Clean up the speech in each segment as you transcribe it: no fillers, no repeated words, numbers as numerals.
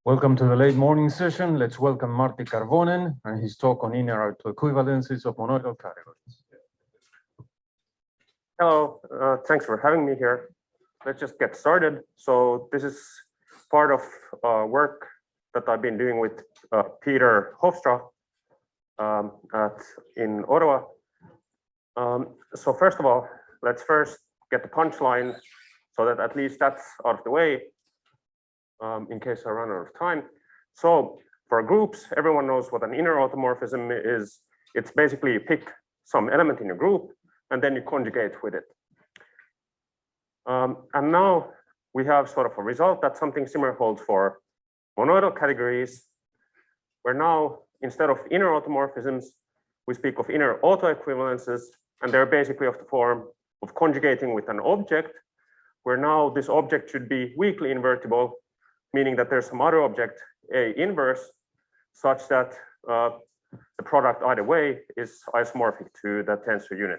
Welcome to the late morning session. Let's welcome Martti Karvonen and his talk on inner autoequivalences of monoidal categories. Hello, thanks for having me here. Let's just get started. So this is part of work that I've been doing with Peter Hofstra in Ottawa. So first of all, let's first get the punchline so that at least that's out of the way in case I run out of time. So for groups, everyone knows what an inner automorphism is. It's basically you pick some element in your group and then you conjugate with it. And now we have sort of a result that something similar holds for monoidal categories, where now instead of inner automorphisms, we speak of inner autoequivalences, and they're basically of the form of conjugating with an object, where now this object should be weakly invertible, meaning that there's some other object, A inverse, such that the product either way is isomorphic to the tensor unit.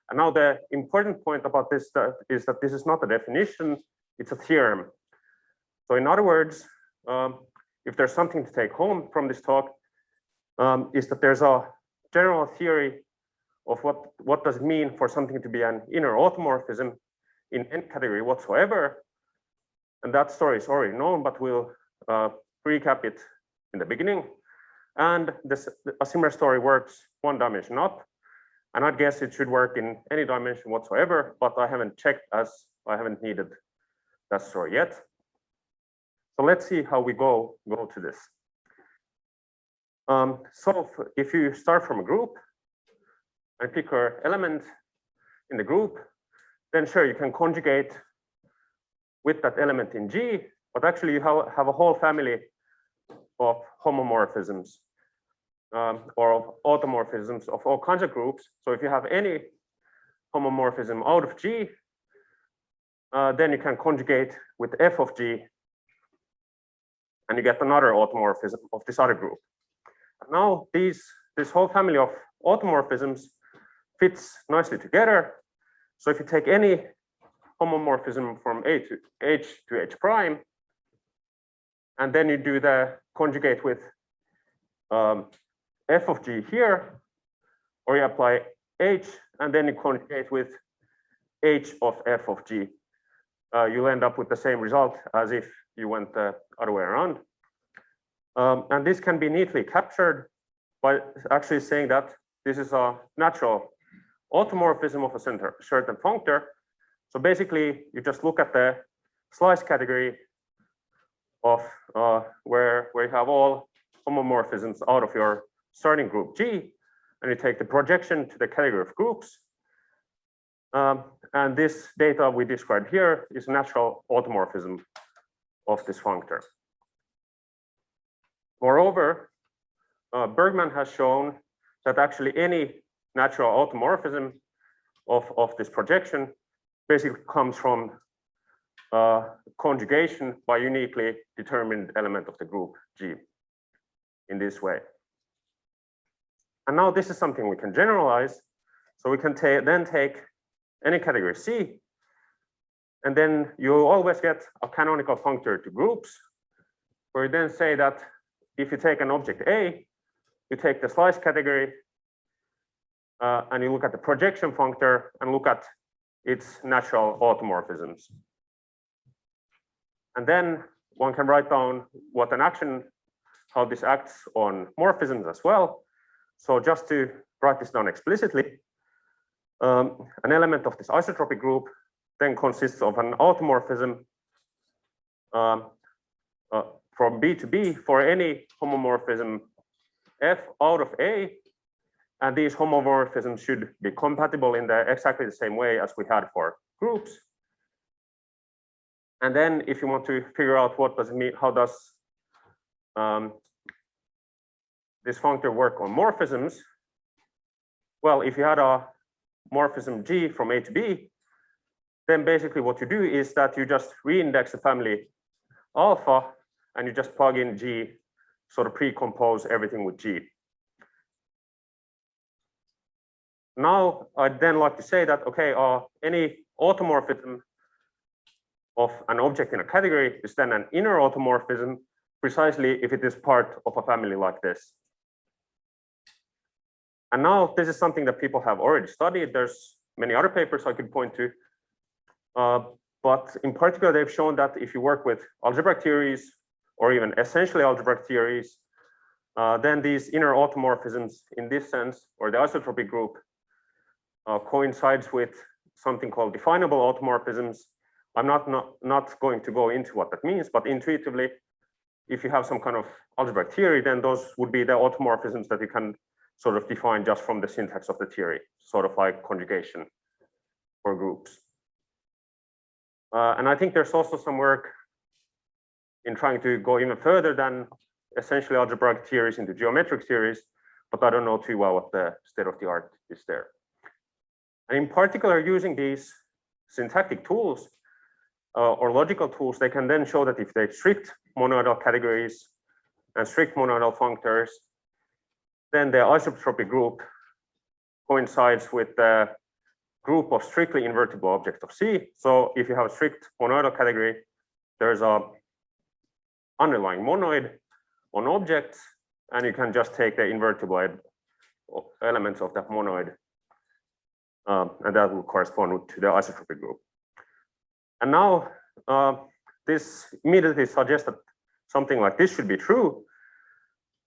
And now the important point about this is that this is not a definition, it's a theorem. So in other words, if there's something to take home from this talk, is that there's a general theory of what does it mean for something to be an inner automorphism in any category whatsoever. And that story is already known, but we'll recap it in the beginning. And a similar story works one dimension up. And I guess it should work in any dimension whatsoever, but I haven't checked as I haven't needed that story yet. So let's see how we go to this. So if you start from a group and pick an element in the group, then sure, you can conjugate with that element in G, but actually you have a whole family of homomorphisms or of automorphisms of all kinds of groups. So if you have any homomorphism out of G, then you can conjugate with f of G, and you get another automorphism of this other group. Now this whole family of automorphisms fits nicely together. So if you take any homomorphism from H to H prime, and then you do the conjugate with f of G here, or you apply H, and then you conjugate with H of f of G. You'll end up with the same result as if you went the other way around. And this can be neatly captured by actually saying that this is a natural automorphism of a certain functor. So basically, you just look at the slice category of where you have all homomorphisms out of your starting group G, and you take the projection to the category of groups. And this data we described here is natural automorphism of this functor. Moreover, Bergman has shown that actually any natural automorphism of this projection basically comes from conjugation by uniquely determined element of the group G in this way. And now this is something we can generalize. So we can then take any category C, and then you always get a canonical functor to groups, where you then say that if you take an object A, you take the slice category, and you look at the projection functor and look at its natural automorphisms. And then one can write down what an action, how this acts on morphisms as well. So just to write this down explicitly, an element of this isotropic group then consists of an automorphism from B to B for any homomorphism F out of A. And these homomorphisms should be compatible in exactly the same way as we had for groups. And then if you want to figure out what does it mean, how does this functor work on morphisms? Well, if you had a morphism G from A to B, then basically what you do is that you just reindex the family alpha, and you just plug in G, sort of pre-compose everything with G. Now, I'd then like to say that, okay, any automorphism of an object in a category is then an inner automorphism, precisely if it is part of a family like this. And now this is something that people have already studied. There's many other papers I could point to. But in particular, they've shown that if you work with algebraic theories or even essentially algebraic theories, then these inner automorphisms in this sense, or the isotropic group, coincides with something called definable automorphisms. I'm not going to go into what that means, but intuitively, if you have some kind of algebraic theory, then those would be the automorphisms that you can sort of define just from the syntax of the theory, sort of like conjugation for groups. And I think there's also some work in trying to go even further than essentially algebraic theories into geometric theories, but I don't know too well what the state of the art is there. And in particular, using these syntactic tools or logical tools, they can then show that if they strict monoidal categories and strict monoidal functors, then the isotropic group coincides with the group of strictly invertible objects of C. So if you have a strict monoidal category, there's a underlying monoid on objects, and you can just take the invertible elements of that monoid, and that will correspond to the isotropic group. And now this immediately suggests that something like this should be true.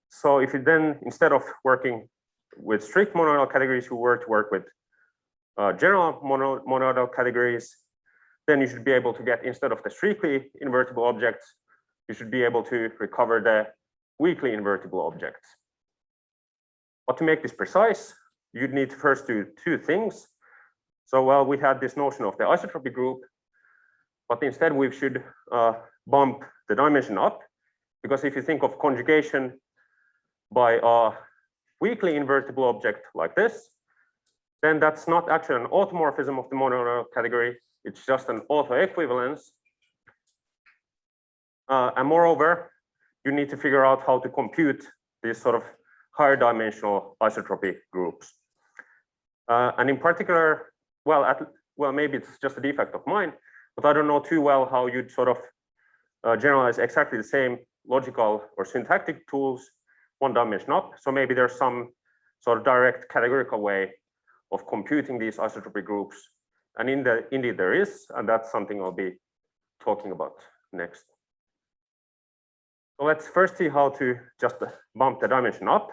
So if you then, instead of working with strict monoidal categories, you were to work with general monoidal categories, then you should be able to get, instead of the strictly invertible objects, you should be able to recover the weakly invertible objects. But to make this precise, you'd need to first do two things. So, well, we had this notion of the isotropic group, but instead we should bump the dimension up, because if you think of conjugation by a weakly invertible object like this, then that's not actually an automorphism of the monoidal category, it's just an autoequivalence. And moreover, you need to figure out how to compute these sort of higher dimensional isotropic groups. And in particular, well, maybe it's just a defect of mine, but I don't know too well how you'd sort of generalize exactly the same logical or syntactic tools one dimension up. So maybe there's some sort of direct categorical way of computing these isotropic groups. And indeed there is, and that's something I'll be talking about next. So let's first see how to just bump the dimension up.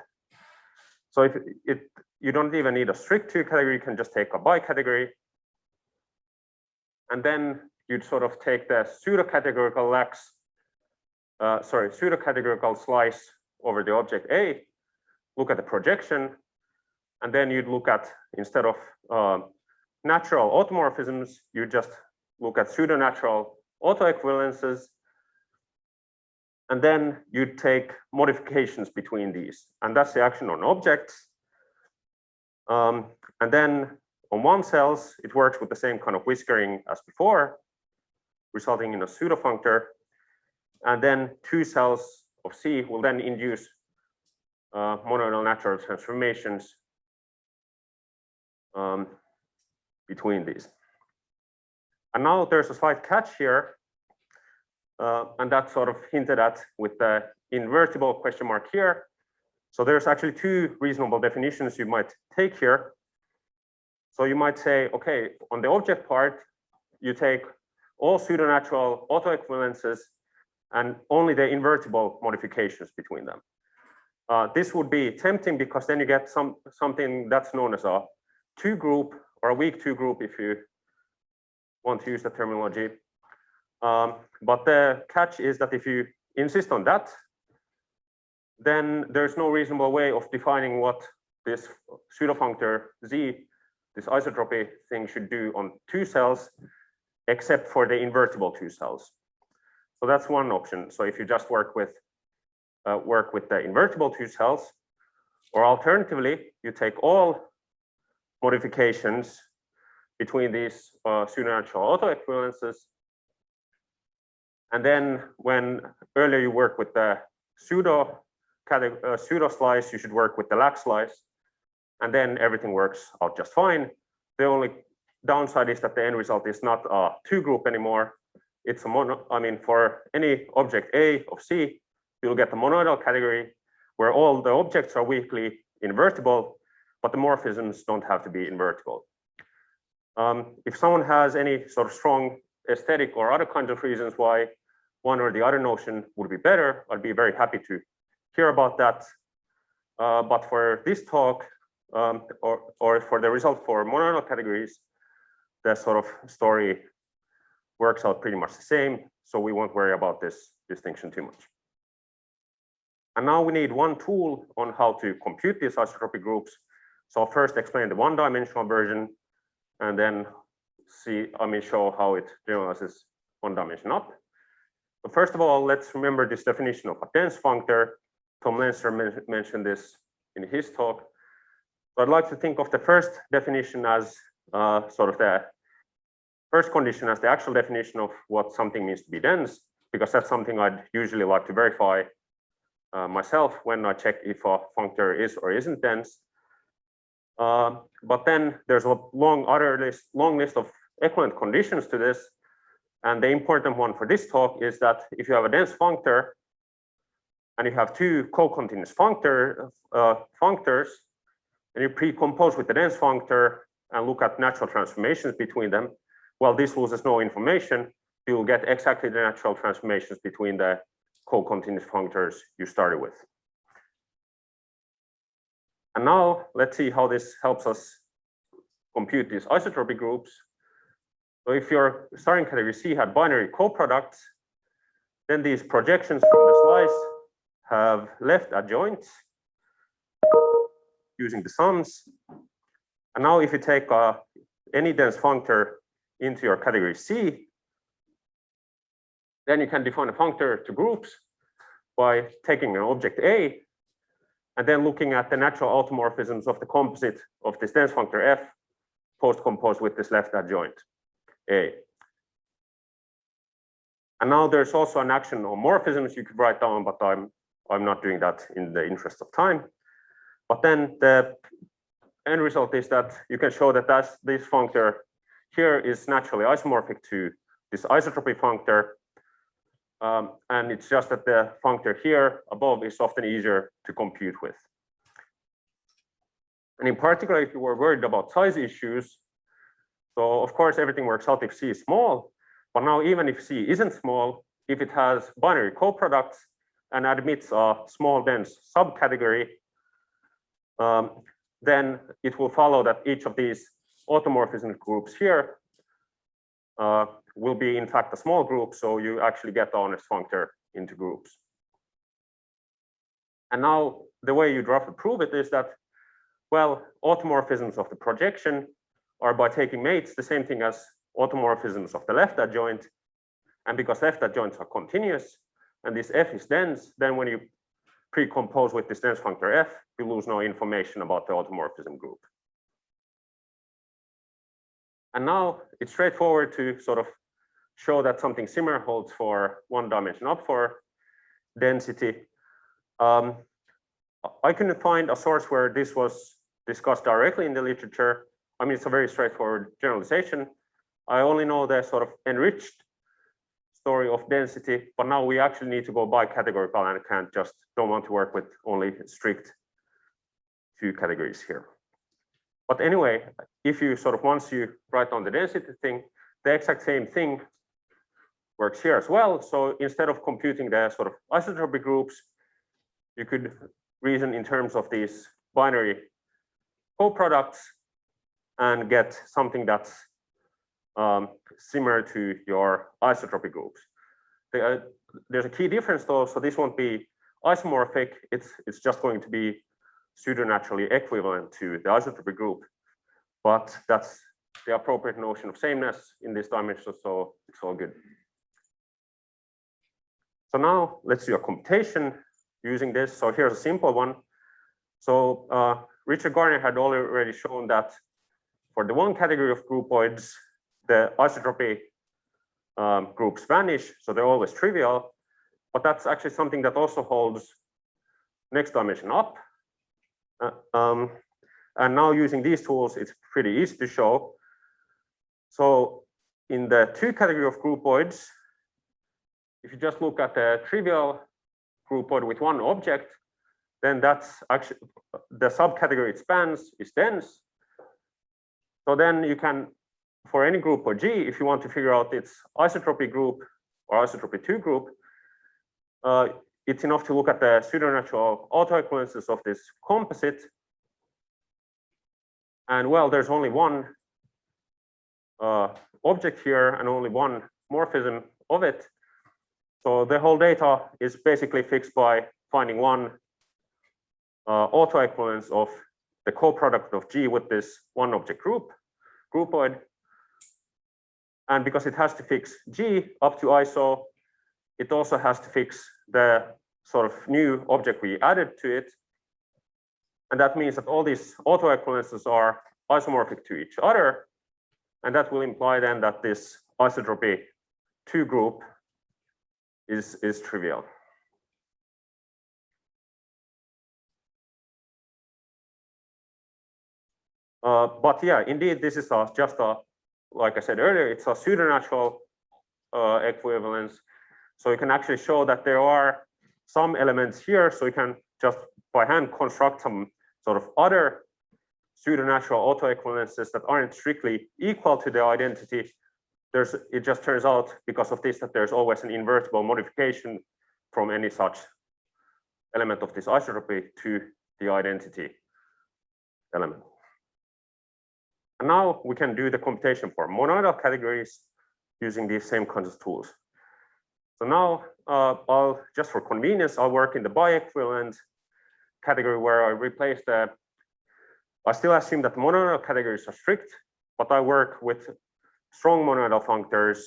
So if you don't even need a strict 2 category, you can just take a bi-category. And then you'd sort of take the pseudo-categorical pseudo-categorical slice over the object A, look at the projection, and then you'd look at, instead of natural automorphisms, you just look at pseudo-natural autoequivalences, and then you'd take modifications between these, and that's the action on objects. And then on one cells, it works with the same kind of whiskering as before, resulting in a pseudo-functor. And then 2 cells of C will then induce monoidal natural transformations between these. And now there's a slight catch here, and that's sort of hinted at with the invertible question mark here. So there's actually 2 reasonable definitions you might take here. So you might say, okay, on the object part, you take all pseudo-natural autoequivalences and only the invertible modifications between them. This would be tempting because then you get something that's known as a 2 group or a weak 2 group, if you want to use the terminology. But the catch is that if you insist on that, then there's no reasonable way of defining what this pseudo-functor Z, this isotropy thing, should do on 2 cells, except for the invertible 2 cells. So that's one option. So if you just work with the invertible 2 cells, or alternatively, you take all modifications between these pseudo-natural autoequivalences, and then when earlier you work with the pseudo slice, you should work with the lax slice, and then everything works out just fine. The only downside is that the end result is not a 2 group anymore. It's a mono. I mean, for any object A of C, you'll get the monoidal category where all the objects are weakly invertible, but the morphisms don't have to be invertible. If someone has any sort of strong aesthetic or other kinds of reasons why one or the other notion would be better, I'd be very happy to hear about that. But for this talk, or for the result for monoidal categories, the sort of story works out pretty much the same, so we won't worry about this distinction too much. And now we need one tool on how to compute these isotropic groups. So I'll first explain the one-dimensional version, and then show how it generalizes one dimension up. But first of all, let's remember this definition of a dense functor. Tom Lenser mentioned this in his talk. So I'd like to think of the first definition as sort of the first condition as the actual definition of what something means to be dense, because that's something I'd usually like to verify myself when I check if a functor is or isn't dense. But then there's a long list of equivalent conditions to this. And the important one for this talk is that if you have a dense functor and you have two co-continuous functors and you pre-compose with the dense functor and look at natural transformations between them, well, this loses no information. You will get exactly the natural transformations between the co-continuous functors you started with. And now let's see how this helps us compute these isotropic groups. So if your starting category C had binary coproducts, then these projections from the slice have left adjoints using the sums. And now if you take any dense functor into your category C, then you can define a functor to groups by taking an object A and then looking at the natural automorphisms of the composite of this dense functor F post-composed with this left adjoint A. And now there's also an action on morphisms you could write down, but I'm not doing that in the interest of time. But then the end result is that you can show that this functor here is naturally isomorphic to this isotropic functor. And it's just that the functor here above is often easier to compute with. And in particular, if you were worried about size issues, so of course everything works out if C is small, but now even if C isn't small, if it has binary coproducts and admits a small dense subcategory, then it will follow that each of these automorphism groups here will be in fact a small group, so you actually get the honest functor into groups. And now the way you'd roughly prove it is that, well, automorphisms of the projection are by taking mates the same thing as automorphisms of the left adjoint. And because left adjoints are continuous and this F is dense, then when you pre-compose with this dense functor F, you lose no information about the automorphism group. And now it's straightforward to sort of show that something similar holds for one dimension up for density. I couldn't find a source where this was discussed directly in the literature. I mean, it's a very straightforward generalization. I only know the sort of enriched story of density, but now we actually need to go by categorical and don't want to work with only strict two categories here. But anyway, if you sort of, once you write down the density thing, the exact same thing works here as well. So instead of computing the sort of isotropic groups, you could reason in terms of these binary coproducts and get something that's similar to your isotropic groups. There's a key difference though, so this won't be isomorphic, it's just going to be pseudo-naturally equivalent to the isotropic group, but that's the appropriate notion of sameness in this dimension, so it's all good. So now let's do a computation using this. So here's a simple one. So Richard Garnier had already shown that for the one category of groupoids, the isotropy groups vanish, so they're always trivial, but that's actually something that also holds next dimension up. And now using these tools, it's pretty easy to show. So in the two category of groupoids, if you just look at the trivial groupoid with one object, then that's actually the subcategory it spans is dense. So then you can, for any groupoid G, if you want to figure out its isotropy group or isotropy 2 group, it's enough to look at the pseudonatural autoequivalences of this composite. And well, there's only one object here and only one morphism of it. So the whole data is basically fixed by finding one autoequivalence of the coproduct of G with this one object groupoid. And because it has to fix G up to iso, it also has to fix the sort of new object we added to it. And that means that all these autoequivalences are isomorphic to each other. And that will imply then that this isotropy 2 group is trivial. But yeah, indeed, this is just a, like I said earlier, it's a pseudonatural equivalence. So you can actually show that there are some elements here. So you can just by hand construct some sort of other pseudonatural autoequivalences that aren't strictly equal to the identity. It just turns out because of this that there's always an invertible modification from any such element of this isotropy to the identity element. And now we can do the computation for monoidal categories using these same kinds of tools. So now I'll, just for convenience, I'll work in the bi-equivalent category where I replace I still assume that monoidal categories are strict, but I work with strong monoidal functors.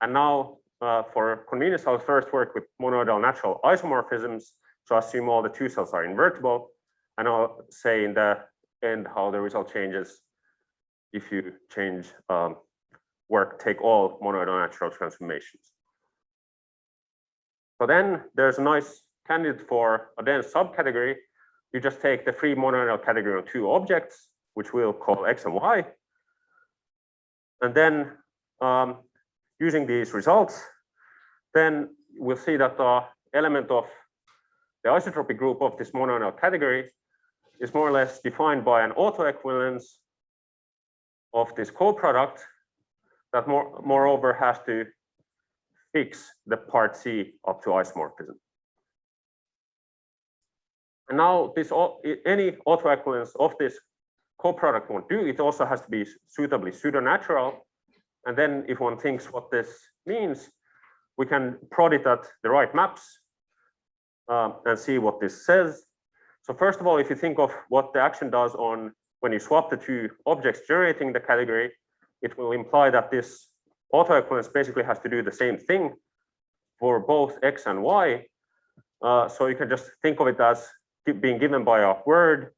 And now for convenience, I'll first work with monoidal natural isomorphisms. So I assume all the 2 cells are invertible. And I'll say in the end how the result changes if you change take all monoidal natural transformations. So then there's a nice candidate for a dense subcategory. You just take the free monoidal category of 2 objects, which we'll call X and Y. And then using these results, then we'll see that the element of the isotropy group of this monoidal category is more or less defined by an autoequivalence of this coproduct that moreover has to fix the part C up to isomorphism. And now any autoequivalence of this coproduct won't do. It also has to be suitably pseudonatural. And then if one thinks what this means, we can prod it at the right maps and see what this says. So first of all, if you think of what the action does when you swap the 2 objects generating the category, it will imply that this autoequivalence basically has to do the same thing for both X and Y. So you can just think of it as being given by a word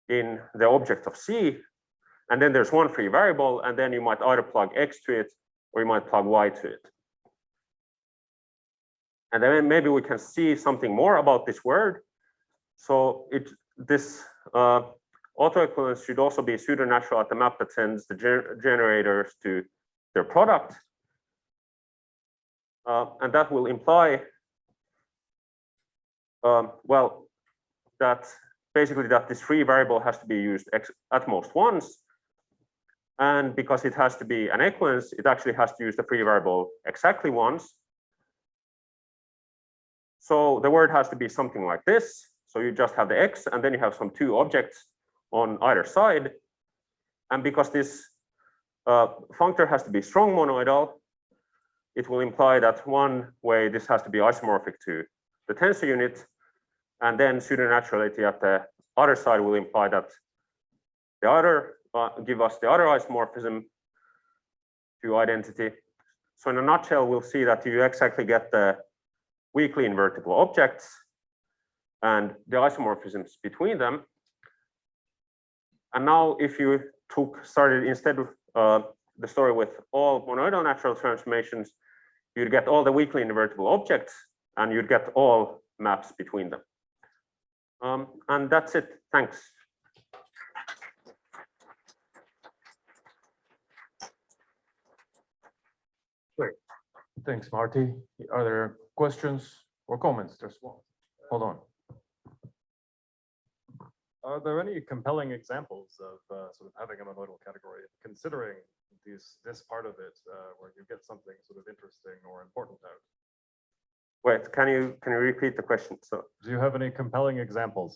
in the object of C, and then there's one free variable, and then you might either plug X to it or you might plug Y to it. And then maybe we can see something more about this word. So this autoequivalence should also be pseudonatural at the map that sends the generators to their product. And that will imply, well, that basically that this free variable has to be used at most once. And because it has to be an equivalence, it actually has to use the free variable exactly once. So the word has to be something like this. So you just have the X, and then you have some 2 objects on either side. And because this functor has to be strong monoidal, it will imply that one way this has to be isomorphic to the tensor unit. And then pseudonaturality at the other side will imply that the other give us the other isomorphism to identity. So in a nutshell, we'll see that you exactly get the weakly invertible objects and the isomorphisms between them. And now if you started instead of the story with all monoidal natural transformations, you'd get all the weakly invertible objects and you'd get all maps between them. And that's it. Thanks. Great. Thanks, Marty. Are there questions or comments? There's one. Hold on. Are there any compelling examples of sort of having a monoidal category, considering this part of it, where you get something sort of interesting or important out? Wait, can you repeat the question? So, do you have any compelling examples?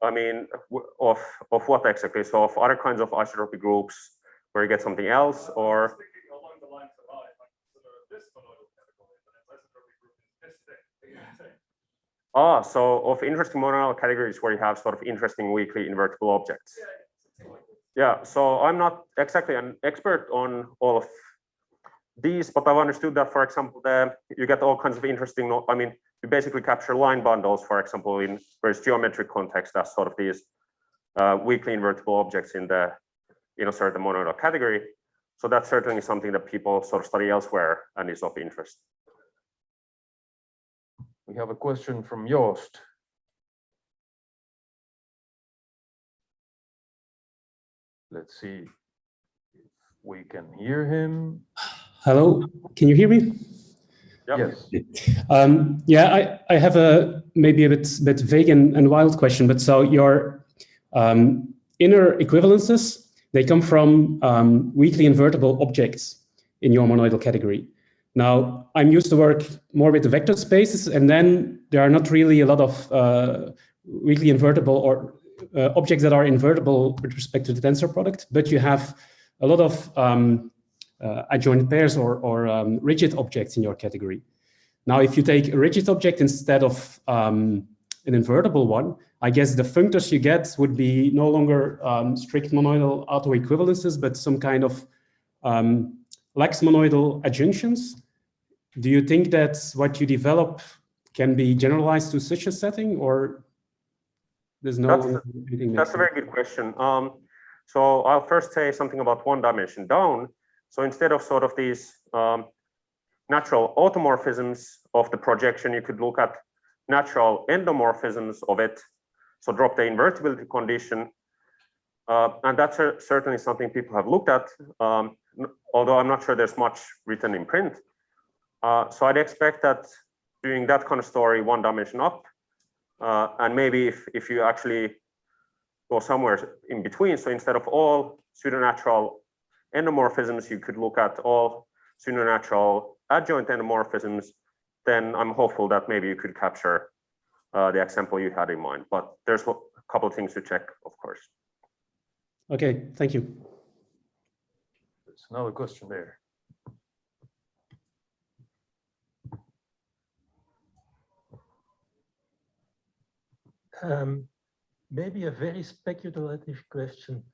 I mean, of what exactly? So of other kinds of isotropy groups where you get something else, or? I was thinking along the lines of, I might consider this monoidal category, but its isotropy group is this thing. So of interesting monoidal categories where you have sort of interesting weakly invertible objects. Yeah, so I'm not exactly an expert on all of these, but I've understood that, for example, you get all kinds of interesting, I mean, you basically capture line bundles, for example, in various geometric contexts as sort of these weakly invertible objects in a certain monoidal category. So that's certainly something that people sort of study elsewhere and is of interest. We have a question from Joost. Let's see if we can hear him. Hello, can you hear me? Yep. Yes. Yeah, I have maybe a bit vague and wild question, but so your inner equivalences, they come from weakly invertible objects in your monoidal category. Now, I'm used to work more with the vector spaces, and then there are not really a lot of weakly invertible or objects that are invertible with respect to the tensor product, but you have a lot of adjoint pairs or rigid objects in your category. Now, if you take a rigid object instead of an invertible one, I guess the functors you get would be no longer strict monoidal autoequivalences, but some kind of lax monoidal adjunctions. Do you think that what you develop can be generalized to such a setting, or there's no? That's a very good question. So I'll first say something about one dimension down. So instead of sort of these natural automorphisms of the projection, you could look at natural endomorphisms of it. So drop the invertibility condition. And that's certainly something people have looked at, although I'm not sure there's much written in print. So I'd expect that doing that kind of story one dimension up, and maybe if you actually go somewhere in between, so instead of all pseudonatural endomorphisms, you could look at all pseudonatural adjoint endomorphisms, then I'm hopeful that maybe you could capture the example you had in mind. But there's a couple of things to check, of course. Okay, thank you. There's another question there. Maybe a very speculative question,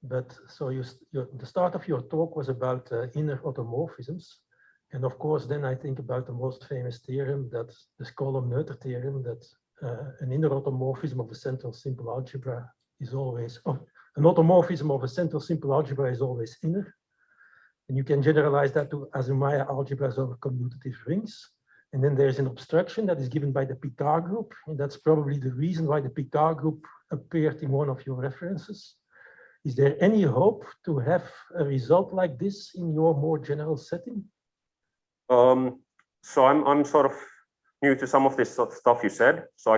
but so the start of your talk was about inner automorphisms. And of course, then I think about the most famous theorem, that the Skolem-Noether theorem, that an inner automorphism of a central simple algebra is always, an automorphism of a central simple algebra is always inner. And you can generalize that to Azumaya algebras over commutative rings. And then there's an obstruction that is given by the Picard group. And that's probably the reason why the Picard group appeared in one of your references. Is there any hope to have a result like this in your more general setting? So I'm sort of new to some of this stuff you said, so I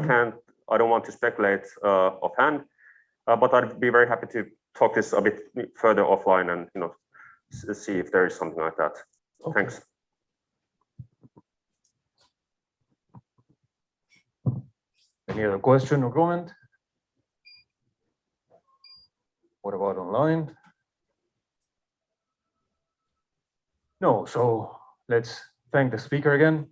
don't want to speculate offhand, but I'd be very happy to talk this a bit further offline and see if there is something like that. Okay. Thanks. Any other question or comment? What about online? No, so let's thank the speaker again.